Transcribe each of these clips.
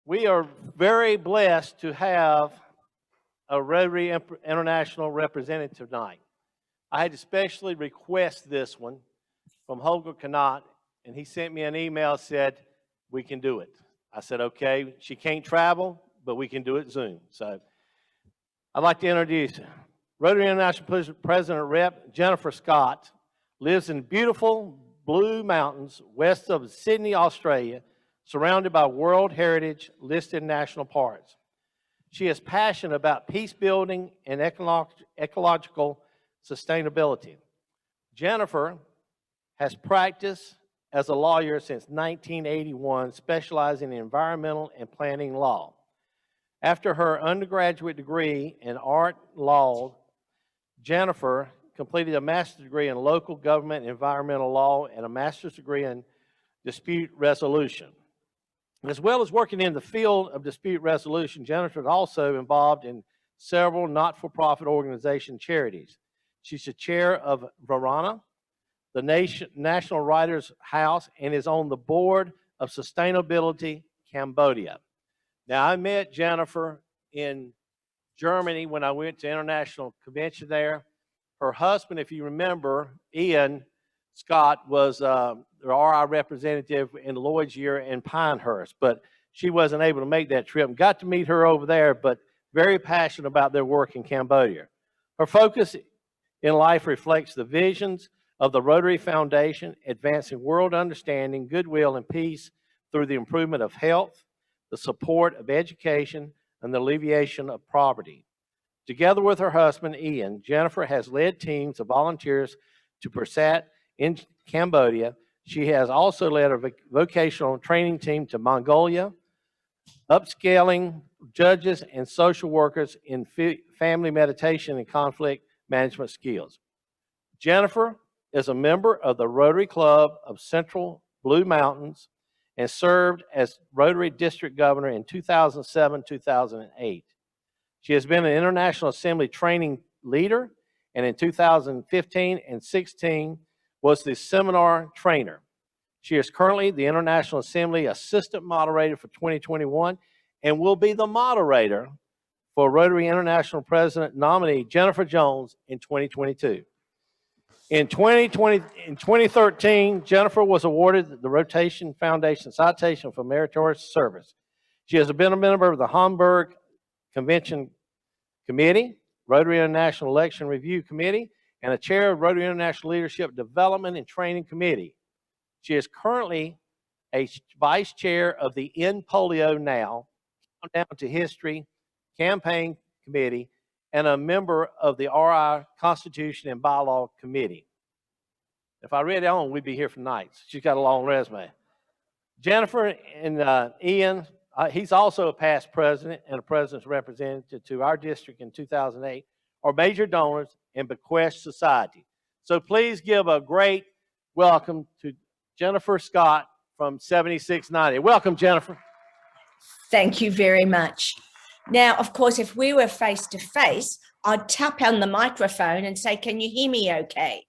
We are very blessed to have a Rotary International representative tonight. I had to specially request this one from Holger Knott, and he sent me an email, said, we can do it. I said, okay, she can't travel, but we can do it Zoom. So I'd like to introduce Rotary International President Rep. Jennifer Scott, lives in beautiful Blue Mountains, west of Sydney, Australia, surrounded by World Heritage listed national parks. She is passionate about peace building and ecological sustainability. Jennifer has practiced as a lawyer since 1981, specializing in environmental and planning law. After her undergraduate degree in art law, Jennifer completed a master's degree in local government and environmental law and a master's degree in dispute resolution. As well as working in the field of dispute resolution, Jennifer is also involved in several not-for-profit organization charities. She's the chair of Varana, the National Writers House, and is on the board of Sustainability Cambodia. Now, I met Jennifer in Germany when I went to international convention there. Her husband, if you remember, Ian Scott, was the RI representative in Lloyd's Year in Pinehurst, but she wasn't able to make that trip. And got to meet her over there, but very passionate about their work in Cambodia. Her focus in life reflects the visions of the Rotary Foundation, advancing world understanding, goodwill, and peace through the improvement of health, the support of education, and the alleviation of poverty. Together with her husband, Ian, Jennifer has led teams of volunteers to PERSAT in Cambodia. She has also led a vocational training team to Mongolia, upscaling judges and social workers in family meditation and conflict management skills. Jennifer is a member of the Rotary Club of Central Blue Mountains and served as Rotary District Governor in 2007-2008. She has been an International Assembly training leader, and in 2015 and 16 was the seminar trainer. She is currently the International Assembly Assistant Moderator for 2021 and will be the moderator for Rotary International President nominee Jennifer Jones in 2022. In 2013, Jennifer was awarded the Rotation Foundation Citation for Meritorious Service. She has been a member of the Hamburg Convention Committee, Rotary International Election Review Committee, and a chair of Rotary International Leadership Development and Training Committee. She is currently a vice chair of the End Polio Now, Down to History Campaign Committee, and a member of the RI Constitution and Bylaw Committee. If I read it on, we'd be here for nights. She's got a long resume. Jennifer and Ian, he's also a past president and a president's representative to our district in 2008, are major donors in Bequest Society. So please give a great welcome to Jennifer Scott from 7690. Welcome, Jennifer. Thank you very much. Now, of course, if we were face to face, I'd tap on the microphone and say, can you hear me okay?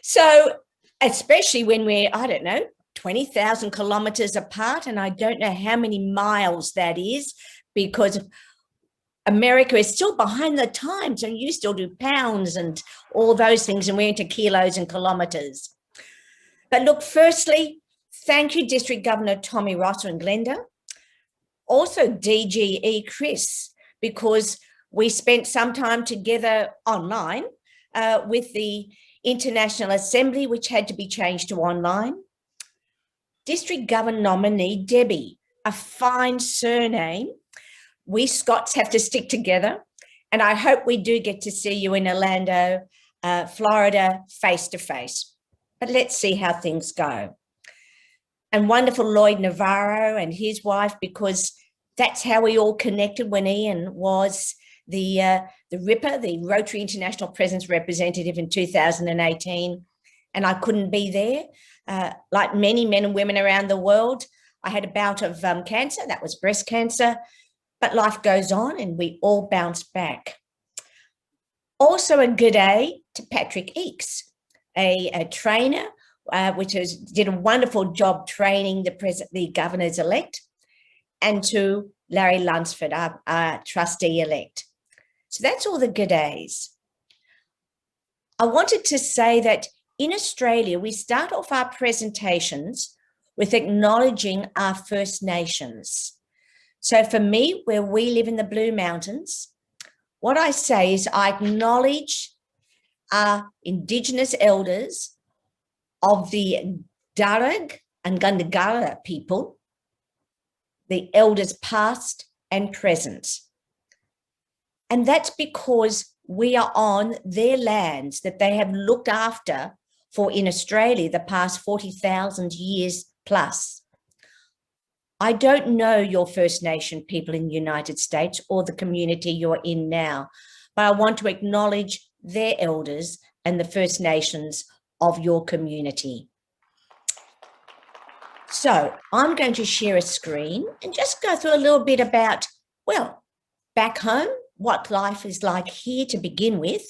So, especially when we're, I don't know, 20,000 kilometers apart, and I don't know how many miles that is, because America is still behind the times, and you still do pounds and all those things, and we're into kilos and kilometers. But look, firstly, thank you, District Governor Tommy Rosser and Glenda. Also DGE Chris, because we spent some time together online with the International Assembly, which had to be changed to online. District Governor nominee Debbie, a fine surname. We Scots have to stick together, and I hope we do get to see you in Orlando, Florida, face to face. But let's see how things go. And wonderful Lloyd Navarro and his wife, because that's how we all connected when Ian was the RIPA, the Rotary International Presence Representative in 2018, and I couldn't be there. Like many men and women around the world, I had a bout of cancer, that was breast cancer, but life goes on and we all bounce back. Also a good day to Patrick Eakes, a trainer did a wonderful job training the governors-elect, and to Larry Lunsford, our trustee-elect. So that's all the g'days. I wanted to say that in Australia, we start off our presentations with acknowledging our First Nations. So for me, where we live in the Blue Mountains, what I say is I acknowledge our Indigenous elders of the Darug and Gundagara people, the elders past and present. And that's because we are on their lands that they have looked after for in Australia the past 40,000 years plus. I don't know your First Nation people in the United States or the community you're in now, but I want to acknowledge their elders and the First Nations of your community. So I'm going to share a screen and just go through a little bit about, well, back home, what life is like here to begin with,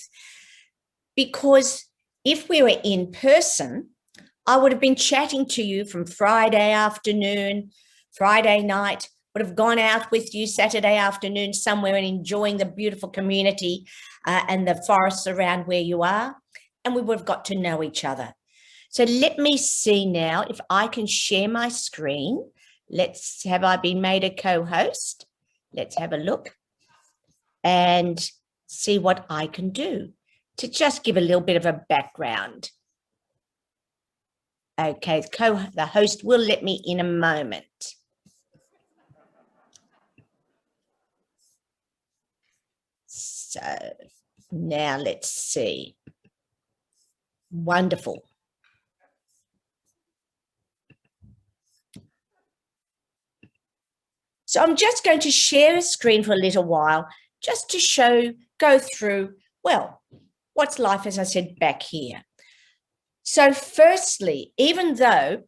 because if we were in person, I would have been chatting to you from Friday afternoon, Friday night, would have gone out with you Saturday afternoon somewhere and enjoying the beautiful community and the forests around where you are, and we would have got to know each other. So let me see now if I can share my screen. Have I been made a co-host? Let's have a look and see what I can do to just give a little bit of a background. Okay, the host will let me in a moment. So now let's see. Wonderful. So I'm just going to share a screen for a little while, just to go through, well, what's life, as I said, back here. So firstly, even though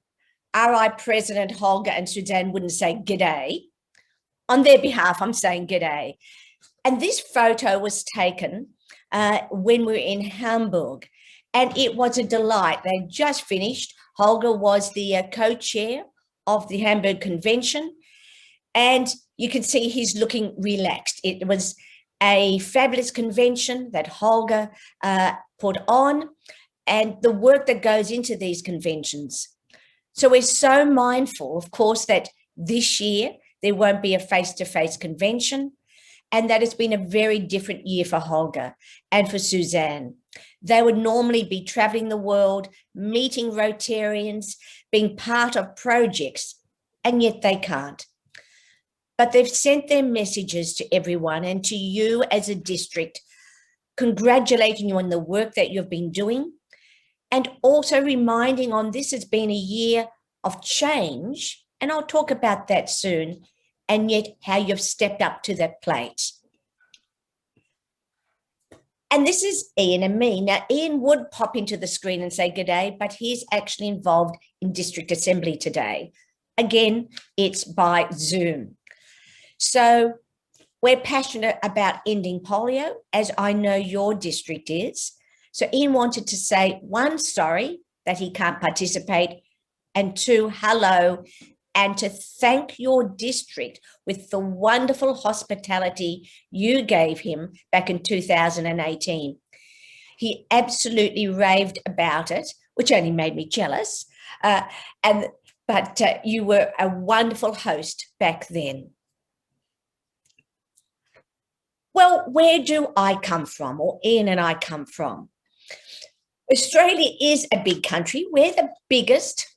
RI President Holger and Suzanne wouldn't say g'day, on their behalf, I'm saying g'day. And this photo was taken when we were in Hamburg, and it was a delight. They just finished. Holger was the co-chair of the Hamburg Convention, and you can see he's looking relaxed. It was a fabulous convention that Holger put on, and the work that goes into these conventions. So we're so mindful, of course, that this year there won't be a face-to-face convention, and that it's been a very different year for Holger and for Suzanne. They would normally be traveling the world, meeting Rotarians, being part of projects, and yet they can't. But they've sent their messages to everyone and to you as a district, congratulating you on the work that you've been doing, and also reminding on this has been a year of change, and I'll talk about that soon, and yet how you've stepped up to that plate. And this is Ian and me. Now, Ian would pop into the screen and say g'day, but he's actually involved in District Assembly today. Again, it's by Zoom. So we're passionate about ending polio, as I know your district is. So Ian wanted to say, one, sorry that he can't participate, and two, hello, and to thank your district with the wonderful hospitality you gave him back in 2018. He absolutely raved about it, which only made me jealous. But you were a wonderful host back then. Well, where do I come from, or Ian and I come from? Australia is a big country. We're the biggest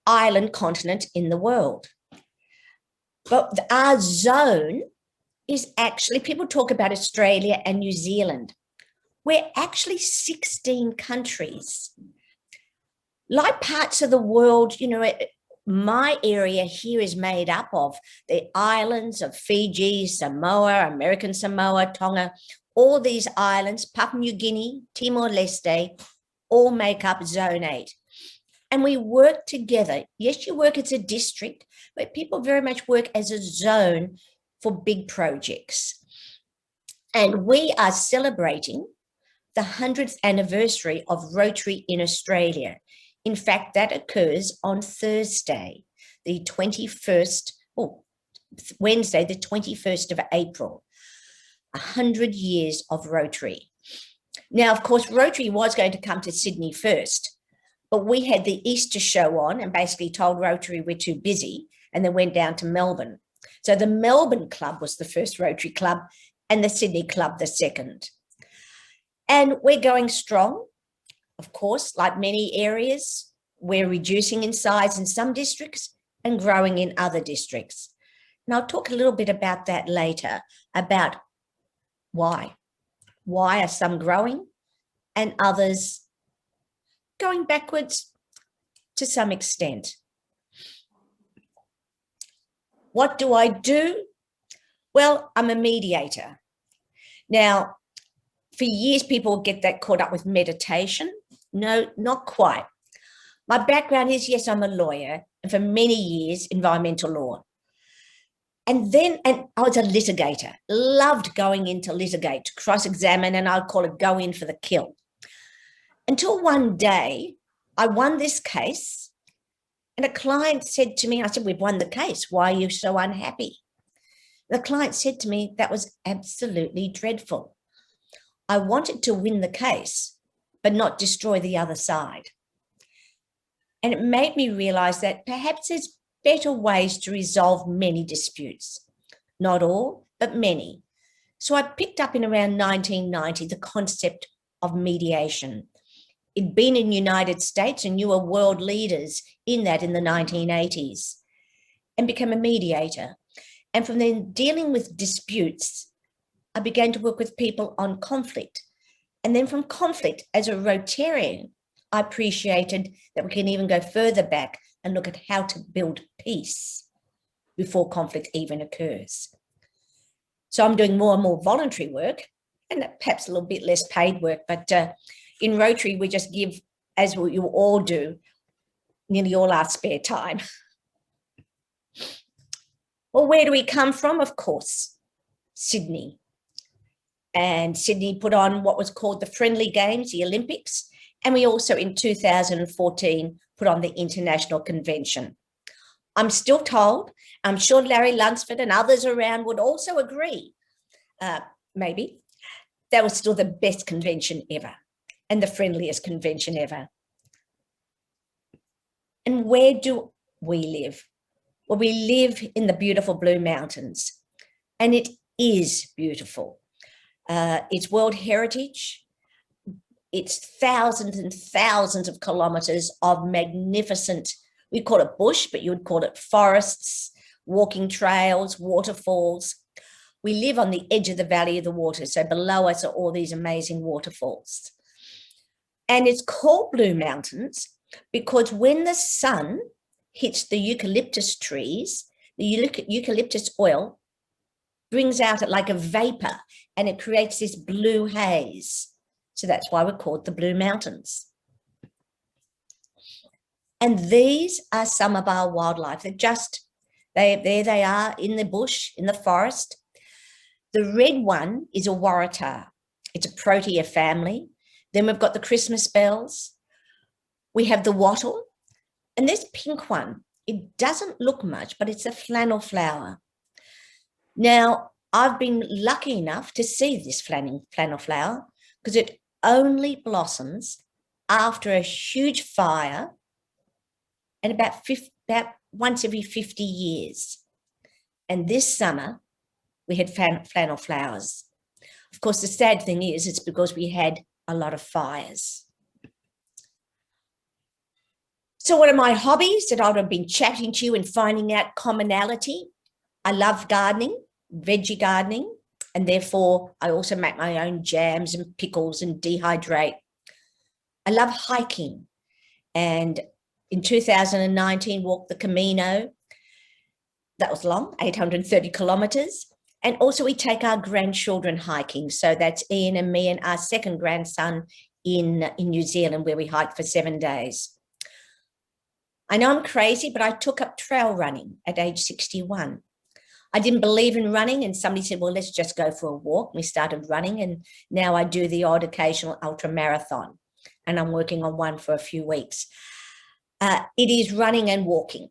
island continent in the world. But our zone is actually, people talk about Australia and New Zealand. We're actually 16 countries. Like parts of the world, you know, my area here is made up of the islands of Fiji, Samoa, American Samoa, Tonga, all these islands, Papua New Guinea, Timor-Leste, all make up Zone 8. And we work together. Yes, you work as a district, but people very much work as a zone for big projects. And we are celebrating the 100th anniversary of Rotary in Australia. In fact, that occurs on Thursday, the 21st, or Wednesday, the 21st of April, 100 years of Rotary. Now, of course, Rotary was going to come to Sydney first, but we had the Easter show on and basically told Rotary we're too busy, and then went down to Melbourne. So the Melbourne Club was the first Rotary Club and the Sydney Club the second. And we're going strong, of course, like many areas. We're reducing in size in some districts and growing in other districts. And I'll talk a little bit about that later, about why. Why are some growing and others going backwards to some extent? What do I do? Well, I'm a mediator. Now, for years, people get that caught up with meditation. No, not quite. My background is, yes, I'm a lawyer, and for many years, environmental law. And I was a litigator, loved going in to litigate, to cross-examine, and I'd call it go in for the kill. Until one day, I won this case, and a client said to me, I said, we've won the case. Why are you so unhappy? The client said to me, that was absolutely dreadful. I wanted to win the case, but not destroy the other side. And it made me realize that perhaps there's better ways to resolve many disputes. Not all, but many. So I picked up in around 1990 the concept of mediation. It'd been in the United States, and you were world leaders in that in the 1980s, and became a mediator. And from then, dealing with disputes, I began to work with people on conflict. And then from conflict, as a Rotarian, I appreciated that we can even go further back and look at how to build peace before conflict even occurs. So I'm doing more and more voluntary work, and perhaps a little bit less paid work, but in Rotary, we just give, as you all do, nearly all our spare time. Well, where do we come from? Of course, Sydney. And Sydney put on what was called the Friendly Games, the Olympics. And we also, in 2014, put on the International Convention. I'm still told, I'm sure Larry Lunsford and others around would also agree, maybe, that was still the best convention ever and the friendliest convention ever. And where do we live? Well, we live in the beautiful Blue Mountains, and it is beautiful. It's World Heritage. It's thousands and thousands of kilometers of magnificent, we call it bush, but you would call it forests, walking trails, waterfalls. We live on the edge of the Valley of the Water, so below us are all these amazing waterfalls. And it's called Blue Mountains because when the sun hits the eucalyptus trees, the eucalyptus oil brings out like a vapor, and it creates this blue haze. So that's why we're called the Blue Mountains. And these are some of our wildlife. There they are in the bush, in the forest. The red one is a waratah. It's a protea family. Then we've got the Christmas bells. We have the wattle. And this pink one, it doesn't look much, but it's a flannel flower. Now, I've been lucky enough to see this flannel flower because it only blossoms after a huge fire and about once every 50 years. And this summer, we had flannel flowers. Of course, the sad thing is it's because we had a lot of fires. So what are my hobbies that I would have been chatting to you and finding out commonality? I love gardening, veggie gardening, and therefore I also make my own jams and pickles and dehydrate. I love hiking, and in 2019 walked the Camino. That was long, 830 kilometers. And also we take our grandchildren hiking. So that's Ian and me and our second grandson in New Zealand, where we hiked for 7 days. I know I'm crazy, but I took up trail running at age 61. I didn't believe in running, and somebody said, well, let's just go for a walk. We started running, and now I do the odd occasional ultra marathon, and I'm working on one for a few weeks. It is running and walking.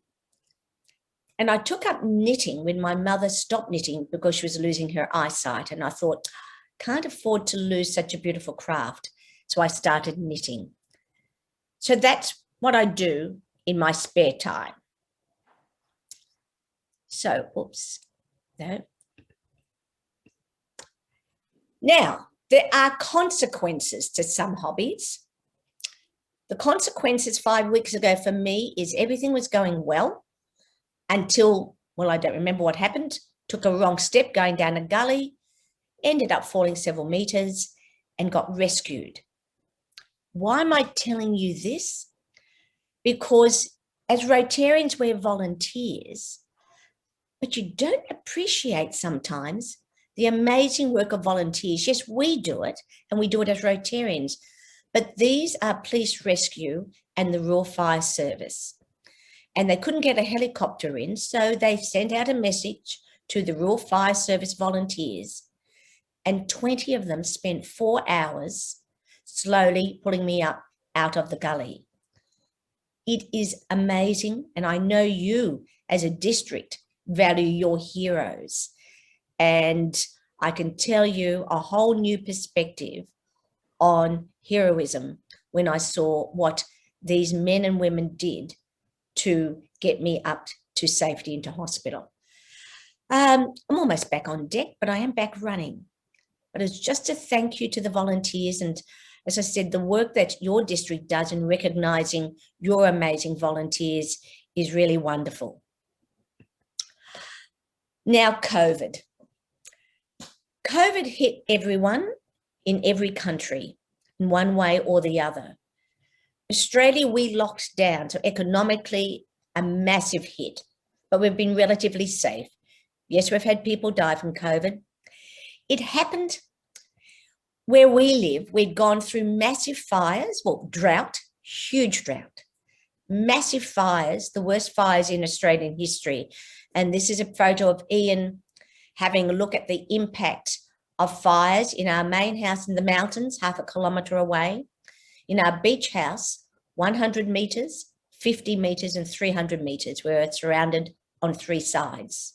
And I took up knitting when my mother stopped knitting because she was losing her eyesight. And I thought, can't afford to lose such a beautiful craft. So I started knitting. So that's what I do in my spare time. So, oops, no. Now, there are consequences to some hobbies. The consequences 5 weeks ago for me is everything was going well until, well, I don't remember what happened, took a wrong step going down a gully, ended up falling several meters and got rescued. Why am I telling you this? Because as Rotarians, we're volunteers, but you don't appreciate sometimes the amazing work of volunteers. Yes, we do it, and we do it as Rotarians, but these are Police Rescue and the Royal Fire Service. And they couldn't get a helicopter in, so they sent out a message to the Royal Fire Service volunteers, and 20 of them spent 4 hours slowly pulling me up out of the gully. It is amazing, and I know you as a district value your heroes. And I can tell you a whole new perspective on heroism when I saw what these men and women did to get me up to safety into hospital. I'm almost back on deck, but I am back running. But it's just a thank you to the volunteers. And as I said, the work that your district does in recognizing your amazing volunteers is really wonderful. Now, COVID. COVID hit everyone in every country in one way or the other. Australia, we locked down, so economically a massive hit, but we've been relatively safe. Yes, we've had people die from COVID. It happened where we live. We'd gone through massive fires, well, drought, huge drought, massive fires, the worst fires in Australian history. And this is a photo of Ian having a look at the impact of fires in our main house in the mountains, 1/2 kilometre away, in our beach house, 100 metres, 50 metres and 300 metres, where it's surrounded on 3 sides.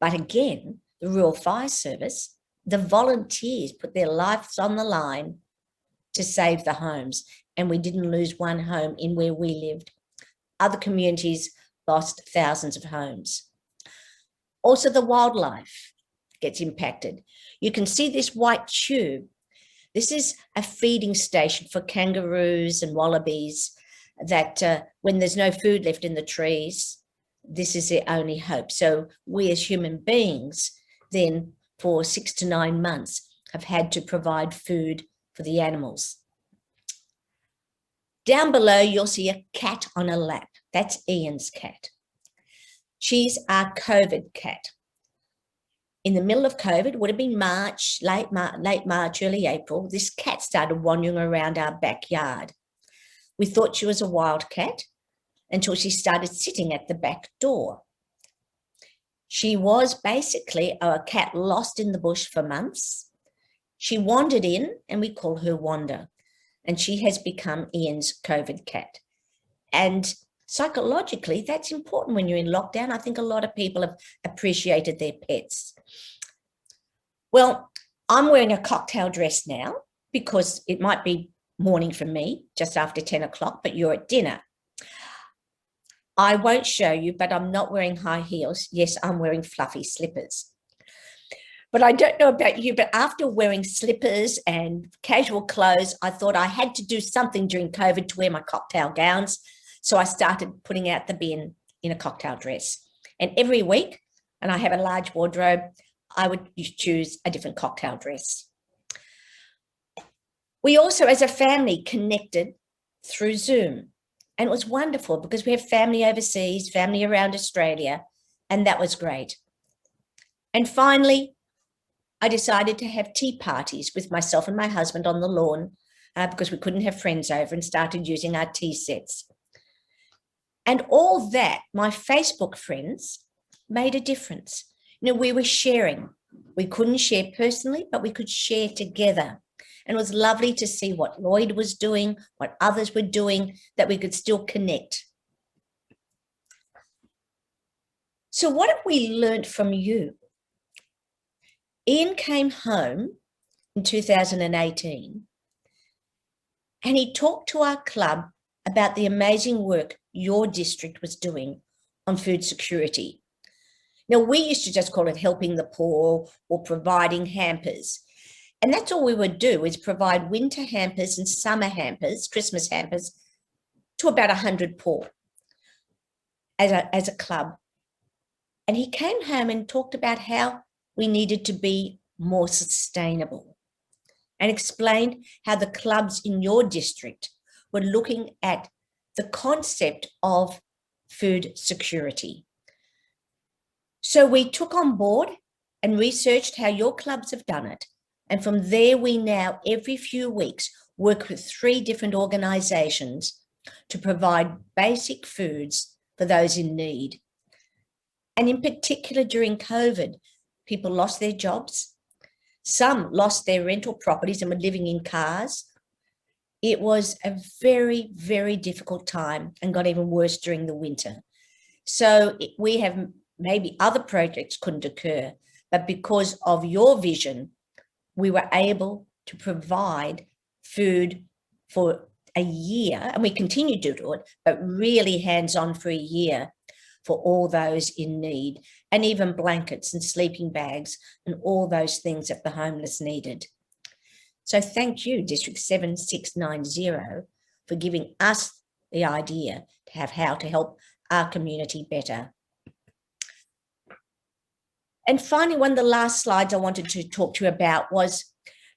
But again, the Royal Fire Service, the volunteers put their lives on the line to save the homes, and we didn't lose one home in where we lived. Other communities lost thousands of homes. Also, the wildlife gets impacted. You can see this white tube. This is a feeding station for kangaroos and wallabies that when there's no food left in the trees, this is their only hope. So we as human beings then for 6 to 9 months have had to provide food for the animals. Down below, you'll see a cat on a lap. That's Ian's cat. She's our COVID cat. In the middle of COVID, would have been March, late March, early April, this cat started wandering around our backyard. We thought she was a wild cat until she started sitting at the back door. She was basically a cat lost in the bush for months. She wandered in, and we call her Wanda, and she has become Ian's COVID cat. And psychologically, that's important when you're in lockdown. I think a lot of people have appreciated their pets. Well, I'm wearing a cocktail dress now because it might be morning for me, just after 10 o'clock, but you're at dinner. I won't show you, but I'm not wearing high heels. Yes, I'm wearing fluffy slippers. But I don't know about you, but after wearing slippers and casual clothes, I thought I had to do something during COVID to wear my cocktail gowns. So I started putting out the bin in a cocktail dress. And every week, and I have a large wardrobe, I would choose a different cocktail dress. We also, as a family, connected through Zoom. And it was wonderful because we have family overseas, family around Australia, and that was great. And finally, I decided to have tea parties with myself and my husband on the lawn because we couldn't have friends over, and started using our tea sets. And all that, my Facebook friends, made a difference. You know, we were sharing. We couldn't share personally, but we could share together. And it was lovely to see what Lloyd was doing, what others were doing, that we could still connect. So what have we learned from you? Ian came home in 2018 and he talked to our club about the amazing work your district was doing on food security. Now, we used to just call it helping the poor or providing hampers. And that's all we would do, is provide winter hampers and summer hampers, Christmas hampers, to about 100 poor as a club. And he came home and talked about how we needed to be more sustainable, and explained how the clubs in your district were looking at the concept of food security. So we took on board and researched how your clubs have done it. And from there, we now, every few weeks, work with 3 different organisations to provide basic foods for those in need. And in particular, during COVID, people lost their jobs. Some lost their rental properties and were living in cars. It was a very, very difficult time and got even worse during the winter. So we have, maybe other projects couldn't occur, but because of your vision, we were able to provide food for a year, and we continue to do it, but really hands-on for a year for all those in need, and even blankets and sleeping bags and all those things that the homeless needed. So thank you, District 7690, for giving us the idea to have how to help our community better. And finally, one of the last slides I wanted to talk to you about was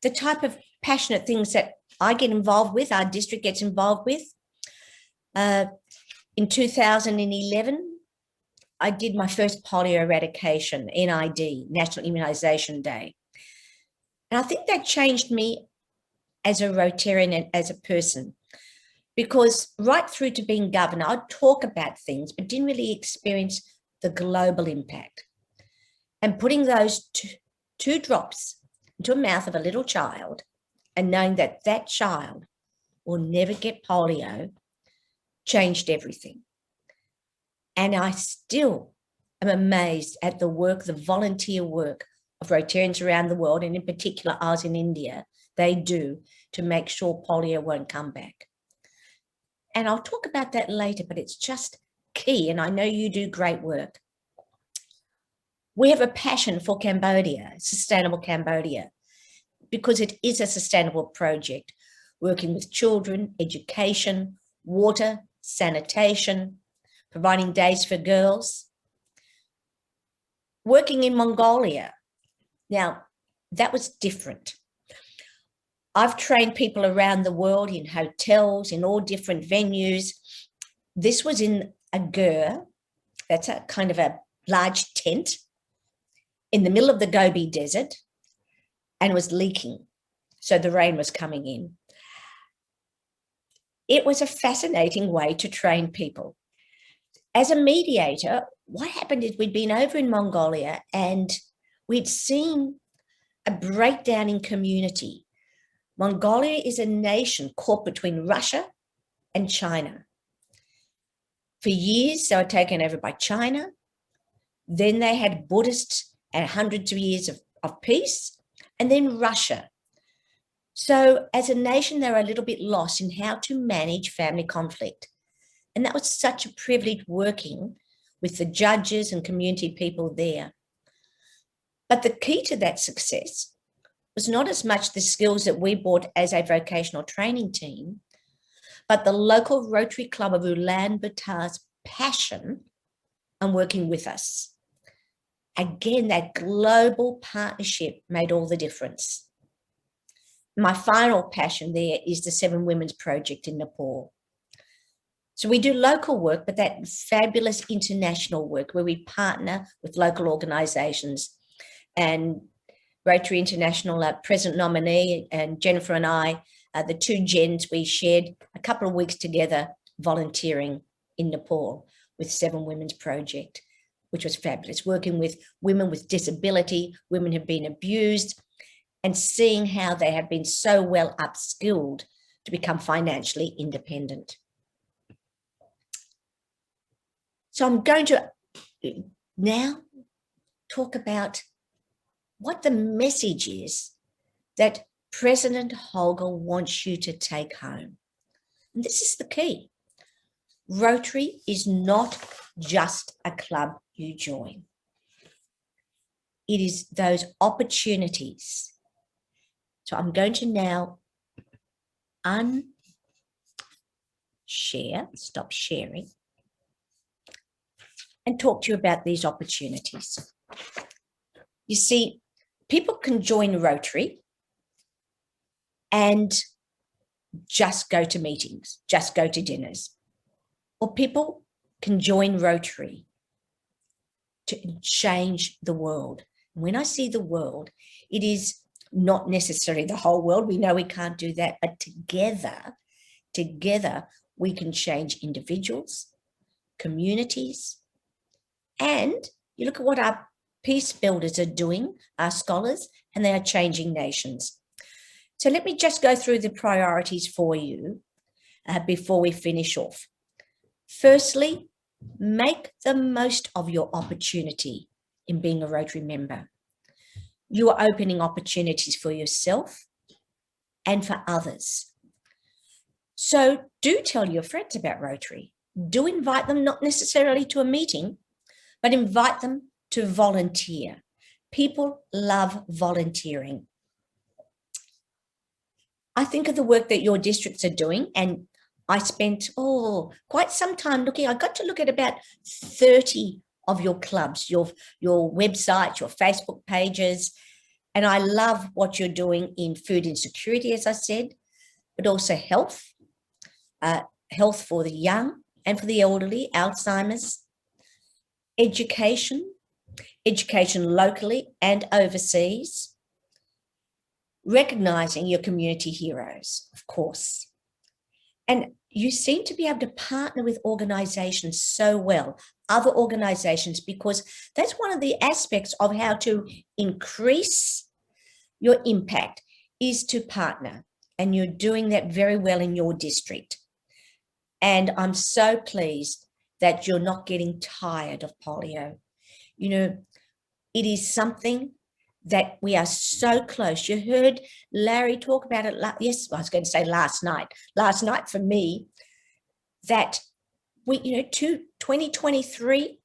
the type of passionate things that I get involved with, our district gets involved with. In 2011, I did my first polio eradication, NID, National Immunisation Day. And I think that changed me as a Rotarian and as a person, because right through to being governor, I'd talk about things, but didn't really experience the global impact. And putting those two drops into the mouth of a little child and knowing that that child will never get polio changed everything. And I still am amazed at the work, the volunteer work of Rotarians around the world, and in particular ours in India, they do to make sure polio won't come back. And I'll talk about that later, but it's just key, and I know you do great work. We have a passion for Cambodia, sustainable Cambodia, because it is a sustainable project, working with children, education, water, sanitation, providing days for girls. Working in Mongolia, now that was different. I've trained people around the world in hotels, in all different venues. This was in a ger, that's a kind of a large tent in the middle of the Gobi Desert, and was leaking. So the rain was coming in. It was a fascinating way to train people. As a mediator, what happened is we'd been over in Mongolia and we'd seen a breakdown in community. Mongolia is a nation caught between Russia and China. For years, they were taken over by China. Then they had Buddhists and hundreds of years of peace, and then Russia. So as a nation, they were a little bit lost in how to manage family conflict. And that was such a privilege working with the judges and community people there. But the key to that success was not as much the skills that we brought as a vocational training team, but the local Rotary Club of Ulaanbaatar's passion on working with us. Again, that global partnership made all the difference. My final passion there is the 7 Women's Project in Nepal. So we do local work, but that fabulous international work where we partner with local organisations. And Rotary International President nominee and Jennifer and I, the 2 Jens, we shared a couple of weeks together volunteering in Nepal with 7 Women's Project, which was fabulous, working with women with disability, women who've been abused, and seeing how they have been so well upskilled to become financially independent. So I'm going to now talk about what the message is that President Holger wants you to take home. And this is the key. Rotary is not just a club you join. It is those opportunities. So I'm going to now stop sharing, and talk to you about these opportunities. You see, people can join Rotary and just go to meetings, just go to dinners. Or people can join Rotary to change the world. When I see the world, it is not necessarily the whole world. We know we can't do that, but together we can change individuals, communities, and you look at what our peace builders are doing, our scholars, and they are changing nations. So let me just go through the priorities for you before we finish off. Firstly, make the most of your opportunity in being a Rotary member. You are opening opportunities for yourself and for others. So do tell your friends about Rotary. Do invite them, not necessarily to a meeting, but invite them to volunteer. People love volunteering. I think of the work that your districts are doing, and I spent quite some time looking. I got to look at about 30 of your clubs, your websites, your Facebook pages, and I love what you're doing in food insecurity, as I said, but also health for the young and for the elderly, Alzheimer's, education locally and overseas, recognizing your community heroes, of course. And you seem to be able to partner with organizations so well, other organizations, because that's one of the aspects of how to increase your impact is to partner. And you're doing that very well in your district. And I'm so pleased that you're not getting tired of polio. You know, it is something that we are so close. You heard Larry talk about it. Yes, I was going to say last night for me, that we, 2023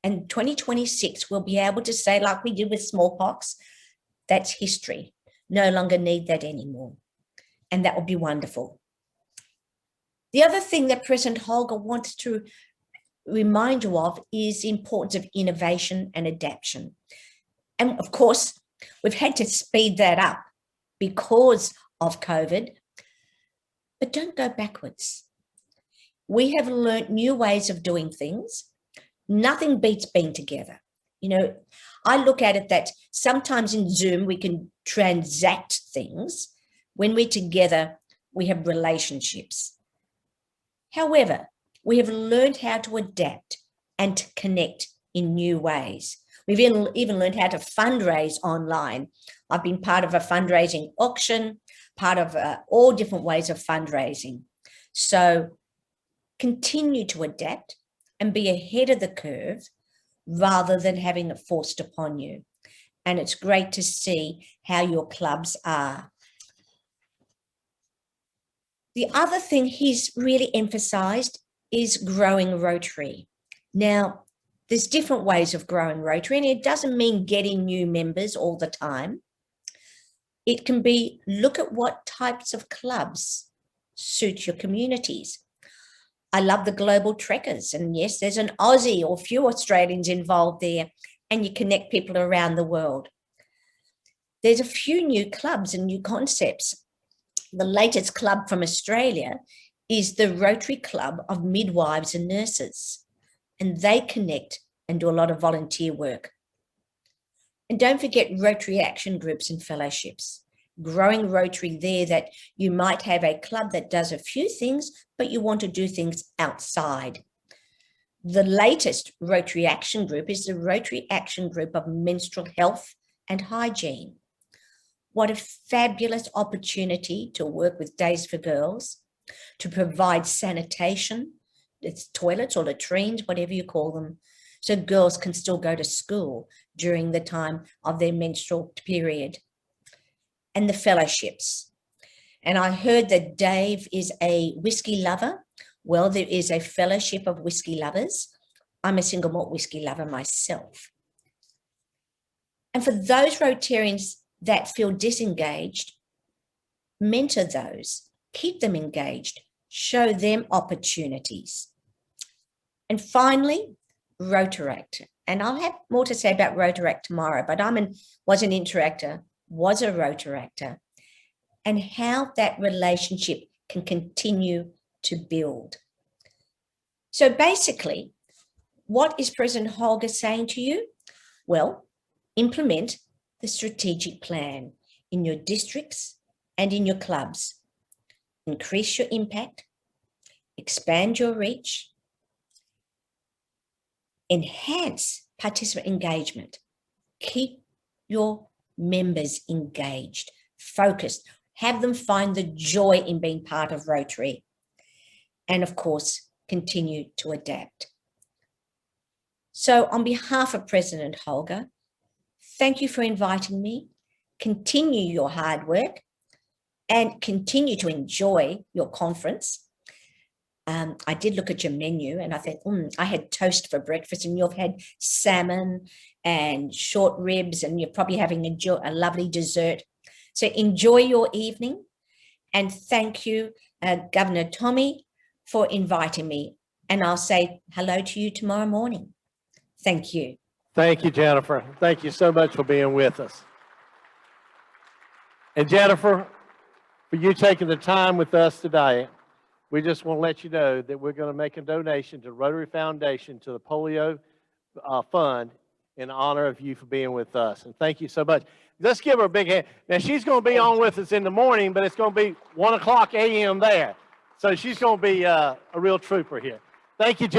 and 2026, we'll be able to say, like we did with smallpox, that's history. No longer need that anymore. And that would be wonderful. The other thing that President Holger wants to remind you of is the importance of innovation and adaptation. And of course, we've had to speed that up because of COVID, but don't go backwards. We have learned new ways of doing things. Nothing beats being together. I look at it that sometimes in Zoom, we can transact things. When we're together, we have relationships. However, we have learned how to adapt and to connect in new ways. We've even learned how to fundraise online. I've been part of a fundraising auction, part of all different ways of fundraising. So continue to adapt and be ahead of the curve rather than having it forced upon you. And it's great to see how your clubs are. The other thing he's really emphasized is growing Rotary. Now, there's different ways of growing Rotary, and it doesn't mean getting new members all the time. It can be look at what types of clubs suit your communities. I love the Global Trekkers, and yes, there's an Aussie or few Australians involved there, and you connect people around the world. There's a few new clubs and new concepts. The latest club from Australia is the Rotary Club of Midwives and Nurses, and they connect and do a lot of volunteer work. And don't forget Rotary action groups and fellowships. Growing Rotary there, that you might have a club that does a few things, but you want to do things outside. The latest Rotary action group is the Rotary Action Group of Menstrual Health and Hygiene. What a fabulous opportunity to work with Days for Girls, to provide sanitation, it's toilets or latrines, whatever you call them, so girls can still go to school during the time of their menstrual period. And the fellowships. And I heard that Dave is a whiskey lover. Well, there is a fellowship of whiskey lovers. I'm a single malt whiskey lover myself. And for those Rotarians that feel disengaged, mentor those, keep them engaged, show them opportunities. And finally, Rotaract. And I'll have more to say about Rotaract tomorrow, but was an interactor, was a Rotaractor, and how that relationship can continue to build. So basically, what is President Holger saying to you? Well, implement the strategic plan in your districts and in your clubs. Increase your impact, expand your reach, enhance participant engagement, keep your members engaged, focused, have them find the joy in being part of Rotary, and of course, continue to adapt. So on behalf of President Holger, thank you for inviting me. Continue your hard work and continue to enjoy your conference. I did look at your menu and I thought, I had toast for breakfast and you've had salmon and short ribs and you're probably having a lovely dessert. So enjoy your evening and thank you, Governor Tommy, for inviting me. And I'll say hello to you tomorrow morning. Thank you. Thank you, Jennifer. Thank you so much for being with us. And Jennifer, for you taking the time with us today, we just want to let you know that we're going to make a donation to Rotary Foundation to the Polio Fund in honor of you for being with us. And thank you so much. Let's give her a big hand. Now, she's going to be on with us in the morning, but it's going to be 1:00 a.m. there. So she's going to be a real trooper here. Thank you, Jennifer.